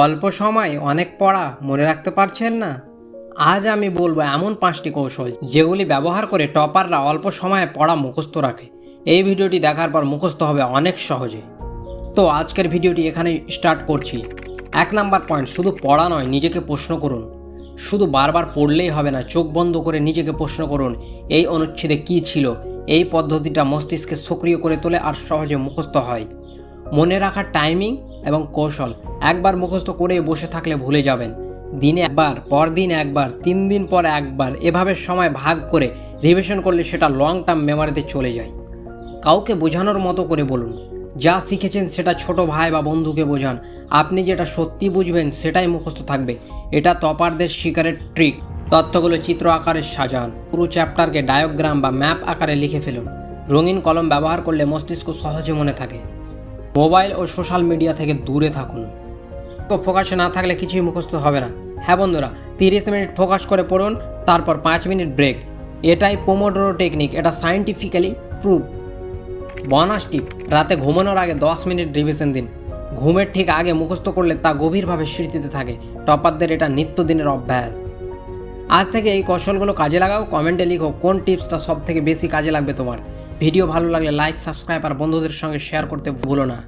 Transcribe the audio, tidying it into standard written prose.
অল্প সময়ে অনেক পড়া মনে রাখতে পারছেন না? আজ আমি বলবো এমন 5টি কৌশল যেগুলি ব্যবহার করে টপাররা অল্প সময়ে পড়া মুখস্থ রাখে। এই ভিডিওটি দেখার পর মুখস্থ হবে অনেক সহজে। তো আজকের ভিডিওটি এখানেই স্টার্ট করছি। 1 নাম্বার পয়েন্ট, শুধু পড়া নয়, নিজেকে প্রশ্ন করুন। শুধু বারবার পড়লেই হবে না, চোখ বন্ধ করে নিজেকে প্রশ্ন করুন, এই অনুচ্ছেদে কী ছিল। এই পদ্ধতিটা মস্তিষ্কে সক্রিয় করে তোলে আর সহজে মুখস্থ হয়। মনে রাখার টাইমিং এবং কৌশল, একবার মুখস্থ করে বসে থাকলে ভুলে যাবেন। দিনে একবার, পরদিন একবার, 3 দিন পর একবার, এভাবে সময় ভাগ করে রিভিশন করলে সেটা লং টার্ম মেমোরিতে চলে যায়। কাউকে বোঝানোর মতো করে বলুন, যা শিখেছেন সেটা ছোট ভাই বা বন্ধুকে বোঝান। আপনি যেটা সত্যি বুঝবেন সেটাই মুখস্থ থাকবে। এটা টপারদের শিকারের ট্রিক। তথ্যগুলো চিত্র আকারে সাজান। পুরো চ্যাপ্টারকে ডায়াগ্রাম বা ম্যাপ আকারে লিখে ফেলুন। রঙিন কলম ব্যবহার করলে মস্তিষ্ক সহজে মনে থাকে। মোবাইল ও সোশ্যাল মিডিয়া থেকে দূরে থাকুন। ফোকাসে না থাকলে কিছুই মুখস্থ হবে না। হ্যাঁ বন্ধুরা, 30 মিনিট ফোকাস করে পড়ুন, তারপর 5 মিনিট ব্রেক। এটাই পোমোডোরো টেকনিক, এটা সায়েন্টিফিক্যালি প্রুভ। বোনাস টিপ, রাতে ঘুমানোর আগে 10 মিনিট রিভিশন দিন। ঘুমের ঠিক আগে মুখস্থ করলে তা গভীরভাবে স্মৃতিতে থাকে। টপারদের এটা নিত্যদিনের অভ্যাস। আজ থেকে এই কৌশলগুলো কাজে লাগাও। কমেন্টে লিখো কোন টিপসটা সব থেকে বেশি কাজে লাগবে তোমার। ভিডিও ভালো লাগলে লাইক, সাবস্ক্রাইব আর বন্ধুদের সঙ্গে শেয়ার করতে ভুলো না।